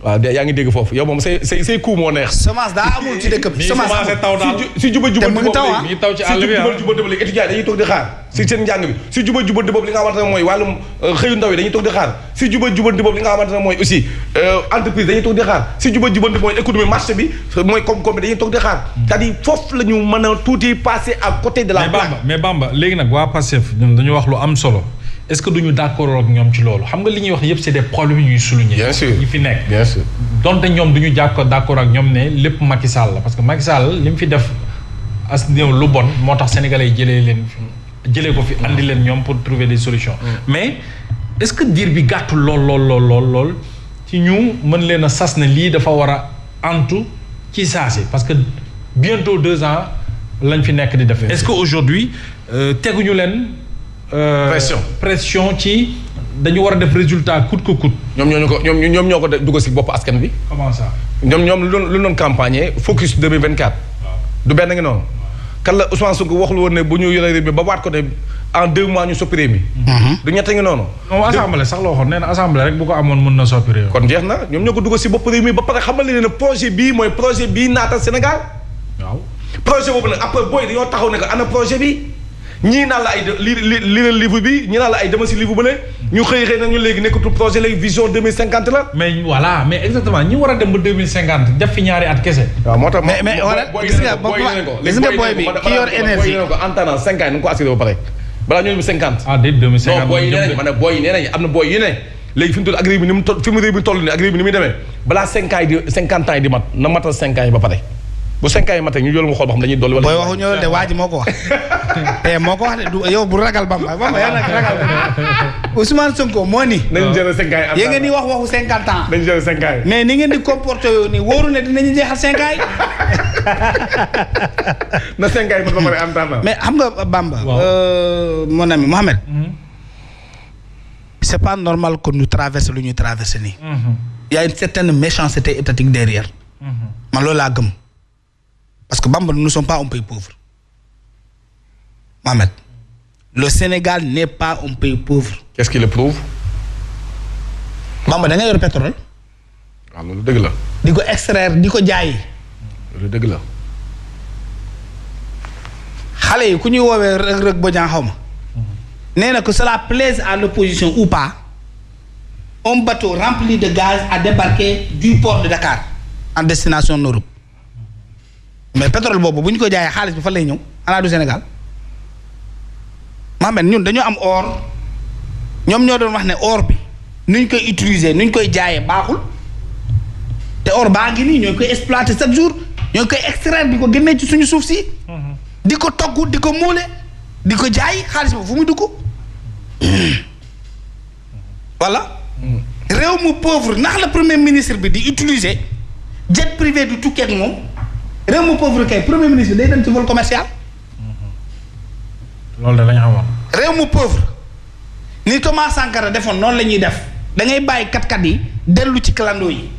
waaw yaa ngi dégg foofu yow moom say coup moo neex. semence daa amul ci dëkk bi. semence taw daal si juba jubal mu ngi taw mi taw ci àll bi léegi étudiants dañuy toog di xaar si seen njàng bi si juba jubal boobu li nga xamante ne mooy wàllum xëyu ndaw yi dañuy toog di xaar si juba jubal boobu li nga xamante ne mooy aussi entreprise dañuy toog di xaar si juba jubal mooy économie marché bi mooy koom-koom bi dañuy toog di xaar c'est-à-dire foofu la ñu mën a tuuti passer à côté de la plaque. mais Bamba léegi nag waa Pastef ñoom dañu wax lu am solo est-ce que duñu d'accord ak ñoom ci loolu xam nga li ñuy wax yëpp c'est des problèmes yu ñuy souligner. bien sûr yi fi nekk. bien sûr donte ñoom duñu d'accord ak ñoom ne lépp Macky Sall la parce que Macky Sall li mu fi def as néew lu bon moo tax sénégalais yi jëlee ko fi andi leen ñoom pour trouver des solutions. mais est-ce que diir bi gàttul lool ci ñu mën leen a sas ne lii dafa war a antu ci saasi parce que bientôt 2 ans lañ fi nekk di def. est-ce que aujourd'hui teguñu leen. pression ci dañu war a def résultat coûte que coûte. ñoom ñoo ko dugg si bopp askan bi. comment ça. ñoom lu doon campagne focus 2024. du benn ngi noonu. kan la Ousmane Sonko waxul woon ne bu ñu yore réew mi ba waat ko ne en 2 mois ñu soppi réew mi. du ñett ngi noonu. non assemblée sax la waxoon nee na assemblée rek bu ko amoon mën na soppi réew. kon jeex na ñoom ñoo ko dugg si bopp réew mi ba pare xamal leen ne projet bii mooy projet bii naatal Sénégal. waaw projet boobu nag après booy dañoo taxaw ne ko ana projet bi. ñii naan la ay li livre bi ñii naan la ay dama si livre bu ne ñu xëy na ñu léegi nekkatul projet léegi vision 2050 la. mais voilà mais exactement ñi war a dem ba 2050 def fi ñaari at kese. waaw moo tax mais gis nga booy bi ki yor énergie ko en temps 5 ans nañu ko assuré ba pare balaa ñoo dem 50. ah déet 2050 non booy yi nee nañ ma ne booy yi nee nañ am na booy yu ne léegi fi mu toll ak réew mi ni mu toll fi mu réew mi toll nii ak réew mi ni muy demee balaa 5 ans yi di 50 ans yi di mat na matal 5 ans yi ba pare. bu 5 ans yi matee ñu jël mu xool ba xam dañuy dolli wala. booy waxuñu loolu de waa ji moo ko wax te moo ko wax de du yow bu ragal Bamba yow nag ragal Ousmane Sonko moo ni. nañu jël 5 ans yi. yéen ngeen di wax waxu 50 ans. nañu jël 5 ans yi. mais ni ngeen di comporté yoo nii wóoru ne dinañu jeexal 5 ans yi. na 5 ans yi ba pare am temps. mais xam nga Bamba. mon ami Mohamed. c'est pas normal que nous traverse lu ñuy traversé nii. y a une certaine méchanceté étatique derrière. man loolu laa gëm. Parce que Bamba, nous ne sommes pas un pays pauvre. Mohamed, le Sénégal n'est pas un pays pauvre. Qu'est-ce qui le prouve? Bamba, da nga yor pétrole. waaw loolu dëgg la. di ko extraire di ko jaay. loolu dëgg la. xale yi ku ñuy woowee Reug Bodian xaw ma. nee na que cela plaise à l'opposition ou pas. un bateau rempli de gaz a débarqué du port de Dakar en destination Europe. mais pétrole boobu bu ñu ko jaayee xaalis bi fan lay ñëw xanaa du Sénégal Mohamed ñun dañoo am or ñoom ñoo doon wax ne or bi nuñ koy utiliser nuñ koy jaayee baaxul te or baa ngi nii ñoo koy exploiter chaque jour ñoo koy extraire di ko génnee ci suñu suuf si. di ko togg di ko muule di ko jaay xaalis boobu fu muy dugg. voilà. réew mu pauvre ndax la premier ministre bi di utiliser jet privé du tukkee ak moom. réew mu pauvre kay premier ministre day dem ci vol commercial. loolu de la ñu xamoon. réew mu pauvre ni Thomas Sankara defoon noonu la ñuy def da ngay bàyyi kat yi dellu ci clando yi.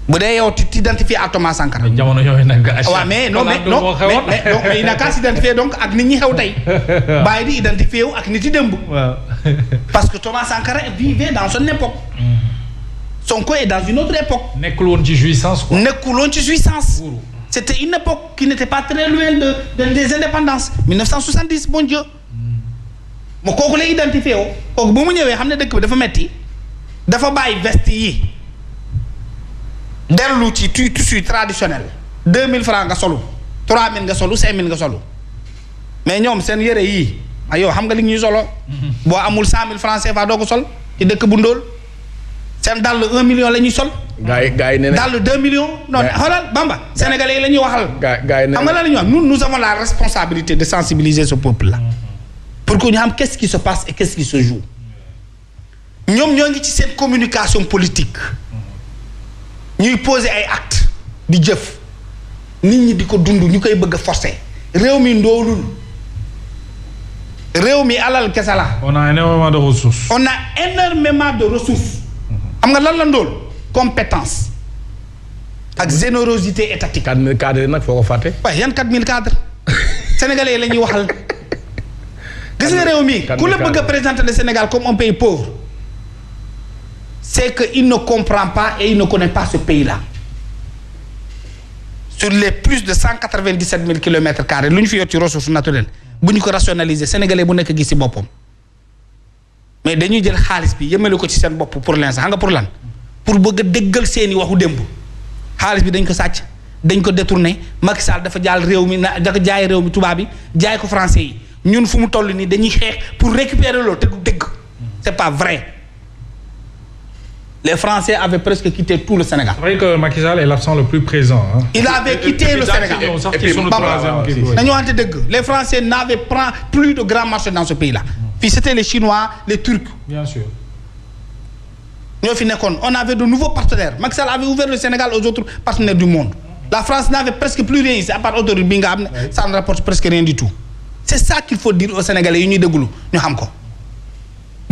bu dee yow tu t'identifies à Thomas Sankara. jamono yooyu nag. waaw mais non mais donc il n'a qu'à s'identifier donc ak nit ñi xew tey. bàyyi di identifier wu ak nit yi démb. waaw. parce que Thomas Sankara vivait dans son époque. Sonko est dans une autre époque. nekkul woon ci jouissance quoi. nekkul woon ci jouissance. c'était une époque qui n'était pas très loin des indépendances 1970 bon Dieu. ma kooku lay identifié woo kooku bu mu ñëwee xam ne dëkk bi dafa metti dafa bàyyi veste yi dellu ci tissu traditionnel 2000 francs nga solu 3000 nga solu 5000 nga solu mais ñoom seen yére yii ah yow xam nga li ñuy solo. boo amul 100000 francs CFA doo ko sol ci dëkk bu ndóol. seen dàll 1 million la ñuy sol. gars yi nee na dàll 2 millions. non xoolal Bamba. sénégalais yi la ñuy waxal. gars yi nee na xam nga lan la ñuy wax nous avons la responsabilité de sensibiliser ce peuple là. pour que ñu xam qu'est-ce qui se passe et qu'est-ce qui se joue. ñoom ñoo ngi ci seen communication politique. ñuy poser ay actes di jëf. nit ñi di ko dund ñu koy bëgg a forcer. réew mi ndoolul. réew mi alal kese la. on a énormément de ressources. on a énormément de ressources. xam nga lan la ndóol compétence ak générosité étatique. 4000 cadres nag foo ko fàtte. waaye yan 4000 cadres sénégalais yi la ñuy waxal. gis nga réew mi ku la bëgg a présenter le Sénégal comme un pays pauvre c'est qu'il ne comprend pas et il ne connaît pas ce pays-là. Sur les plus de 197 000 kilomètres carrés lu ñu fi yor ci ressources naturelles bu ñu ko rationaliser sénégalais bu nekk gis ci boppam mais dañuy jël xaalis bi yemale ko ci seen bopp pour l'instant xam nga pour lan pour bëgg a déggal seeni waxu démb xaalis bi dañ ko sàcc dañ ko détourné Macky Sall dafa jaal réew mi na dafa jaay réew mi tubaab bi jaay ko français yi ñun fu mu toll nii dañuy xeex pour récupérer loolu te du dégg c'est pas vrai. Les Français avaient presque quitté tout le Sénégal. C'est vrai que Macky Sall est l'absent le plus présent. Hein. Il avait quitté le Sénégal. Les Français n'avaient plus de grands marchés dans ce pays-là. Puis c'était les Chinois, les Turcs. Bien sûr. On avait de nouveaux partenaires. Macky Sall avait ouvert le Sénégal aux autres partenaires du monde. La France n'avait presque plus rien ici, à part autoroute Bingam, ça ne rapporte presque rien du tout. C'est ça qu'il faut dire aux Sénégalais. Nous savons quoi.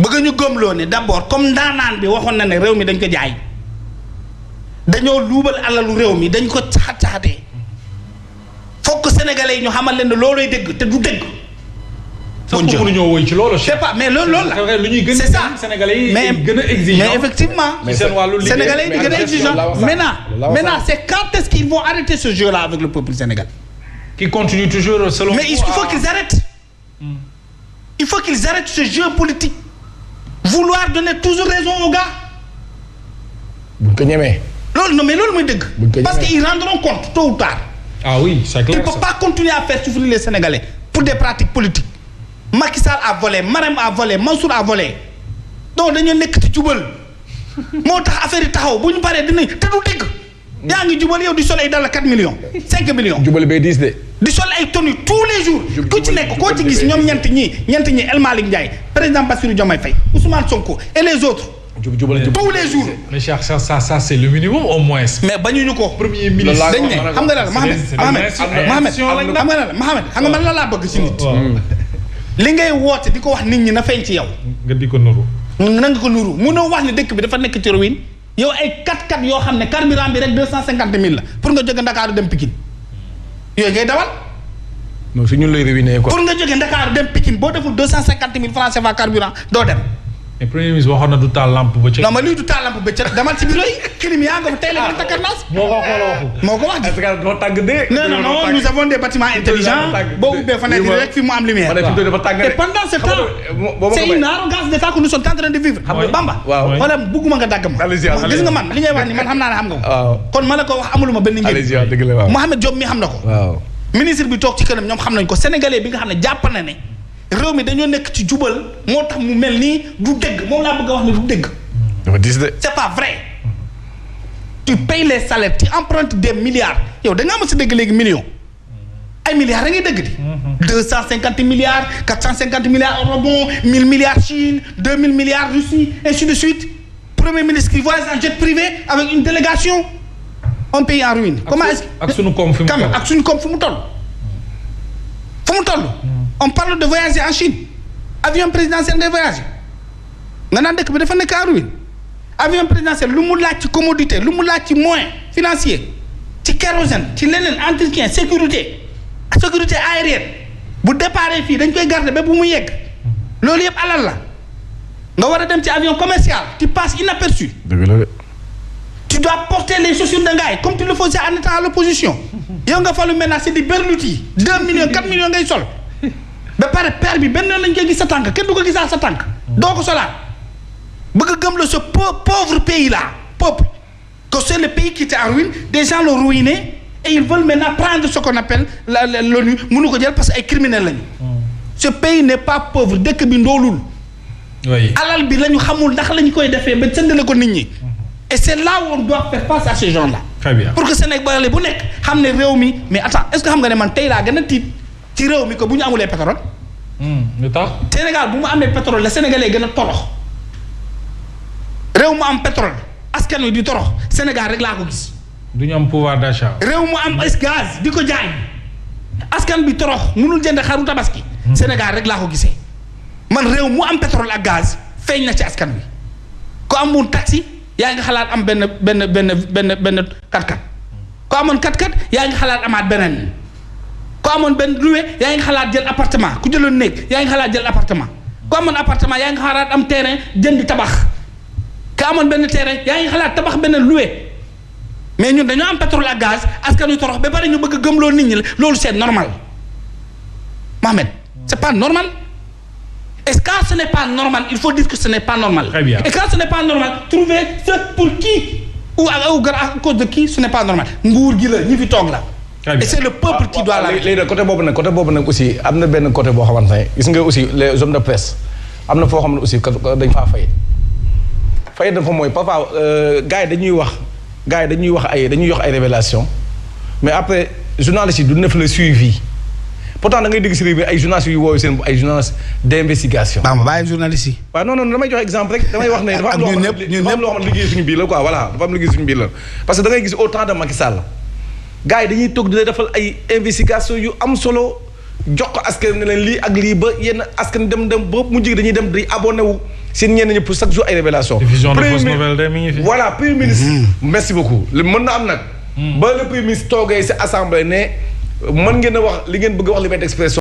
bëgg ñu gëmloo ne d'abord comme ndaanaan bi waxoon na ne réew mi dañ ko jaay dañoo luubal alalu réew mi dañ ko caxat-caxatee fokk sénégalais yi ñu xamal leen ne loolooy dégg te du dégg. bon jë mënuñoo woy ci loolu. c'est pas mais loolu la. c'est vrai lu ñuy gën c'est ça sénégalais yi gën a exigeant. mais effectivement sénégalais yi di gën a exigeant maintenant c'est quand est-ce qu'ils vont arrêter ce jeu-là avec le peuple sénégalais. qui continue toujours selon. mais il faut qu'ils arrêtent. Il faut qu'ils arrêtent ce jeu politique. Vouloir donner toujours raison aux gars. buñ ko ñemee. loolu non mais loolu mooy dëgg. parce que ils rendront compte tôt ou tard. ah oui c'est clair. Tu ne peux pas continuer à faire souffrir les Sénégalais pour des pratiques politiques. Macky Sall a volé Marème a volé Mansour a volé donc dañoo nekk ci jubal moo tax affaire yi taxaw bu ñu paree dinañ te du dégg. yaa ngi jubal yow di sol ay dala 4 millions 5 millions. jubal bay 10 de. di sol ay tenues tous les jours. ku ci nekk koo ci gis ñoom ñeent ñi El Malick Ndiaye président Bassirou Diomaye Faye Ousmane Sonko et les autres. tous les jours. mais Cheikh ça c'est le minimum au moins. mais bañuñu ko. premier ministre dañ ne xam nga daal Mohamed xam nga man la laa bëgg ci nit. li ngay woote di ko wax nit ñi na feeñ ci yow. nga di ko nuru. na nga ko nuru munoo wax ne dëkk bi dafa nekk ci ruine yow ay 4x4 yoo xam ne carburant bi rek 250 000 la pour nga jóge Ndakaaru dem Pikine yooyu ngay dawal. non si ñun lay ruiné quoi. pour nga jóge Ndakaaru dem Pikine boo deful 250 000 francs CFA carburant doo dem. mais premier ministre waxoon na du taal lampe bëccëg. non mais luy du taal lampe bëccëg demal ci bureau yi clim yaa nga fa tey la nga takkar naas. moo ko wax de. doo tàgg de. non nous avons des bâtiments intelligents. boo ubbee fenêtre rek fi mu am lumière. et pendant ce temps c'est une arrogance d'état que nous sommes en train de vivre. xam nga Bamba. waaw wala bugguma nga dagg ma. gis nga man li ngay wax ni man xam naa ne xam nga ko. kon ma la ko wax amuluma benn njëriñ. Mohamed Diop mi xam na ko. waaw ministre bi toog ci kanam ñoom xam nañ ko sénégalais bi nga xam ne jàpp na ne réew mi dañoo nekk ci jubal moo tax mu mel nii du dégg moom laa bëgg a wax ne du dégg. dafa dis de. c'est pas vrai. tu payes les salaires tu empruntes des milliards yow da ngaa mës a dégg léegi millions ay milliards da ngay dégg di. 250 milliards 450 milliards eurobond 1000 milliards Chine 2000 milliards Russie ainsi de suite premier ministre qui voyage en jet privé avec une délégation un pays en ruine. comment est-ce ak sunu koom fi mu toll ak sunu koom fu mu toll. fu mu toll. on parle de voyager en Chine avion présidentiel ngay voyager nga naan dëkk bi dafa nekk en ruine avion présidentiel lu mu laaj ci commodité lu mu laaj ci moyen financier ci kérosène ci leneen entretien sécurité aérienne bu déparé fii dañ koy garder ba bu mu yegg loolu yëpp alal la nga war a dem ci avion commercial tu passes inaperçu. dëgg la de. tu dois porter les chaussures de ngaay comme tu le faisais en étant à l'opposition yow nga falu maintenant c'est di berluti 2 millions 4 millions ngay sol. ba pare père bi benn lañ koy gis sa tànk kenn du ko gisaa sa tànk doo ko solaat bëgg a gëm la ce pauvre pays là peuple que c'est le pays qui était en ruine des gens l'ont ruiné et ils veulent maintenant prendre ce qu'on appelle l'ONU mënu ko jël parce que ay criminels lañu. ce pays n'est pas pauvre dëkk bi ndoolul. oui alal bi la ñu xamul ndax la ñu koy defee ba sëndale ko nit ñi. et c'est là où on doit faire face à ces gens là. très bien pour que Sénégalais bu nekk xam ne réew mi mais attends est-ce que xam nga ne man tey laa gën a tiit. ci réew mi ko bu ñu amulee pétrole. lu tax. Sénégal bu mu amee pétrole la Sénégalais gën a torox réew mu am pétrole askan wi di torox Sénégal rek laa ko gis. du ñu am pouvoir d'achat. réew mu am gaz di ko jaay askan bi torox mënul jënd xaru tabaski. Sénégal rek laa ko gisee man réew mu am pétrole ak gaz feeñ na ci askan wi ku amoon taxi yaa ngi xalaat am benn 4x4 ku amoon 4x4 yaa ngi xalaat amaat beneen. ku amoon benn loué yaa ngi xalaat jël appartement ku jëloon néeg yaa ngi xalaat jël appartement ku amoon appartement yaa ngi xalaat am terrain jënd tabax ka amoon benn terrain yaa ngi xalaat tabax benn loué mais ñun dañoo am pétrole ak gaz askan wi torox ba pare ñu bëgg a gëmloo nit ñi la loolu c'est normal Mohamed c'est pas normal est-ce que ce n'est pas normal il faut dire que ce n'est pas normal. Très bien. Et quand ce n'est pas normal trouver ce pour qui ou à cause de qui ce n'est pas normal nguur gi la ñi fi toog la. Très bien. Et c'est le peuple qui doit la. léegi nag côté boobu nag aussi am na benn côté boo xamante ne gis nga aussi les hommes de presse am na foo xam ne aussi dañ faa fay dafa mooy parfois gars yi dañuy wax dañuy yox ay révélation mais après journalistes yi du def le suivi pourtant da ngay dégg si réew mi ay journalistes yu woowee seen ay journalistes d'investigation. waaw ma bàyyi journalistes yi. waaw non damay jox exemple rek damay wax ne dafa am loo xam ne liggéey suñu biir la quoi voilà dafa am liggéey suñu biir la parce que da ngay gis au temps de Macky Sall gars yi dañuy toog di defal ay investigation yu am solo jox ko askan ne leen lii ak lii ba yenn askan dem ba mujj gi dañuy dem di abonné wu seen ñenn ñi pour chaque jour ay révélation diffusion de fausses nouvelles de mi ngi fi. voilà premier ministre merci beaucoup mën na am nag ba le premier ministre toogee si assemblée ne mën ngeen a wax li ngeen bëgg a wax liberté d'expression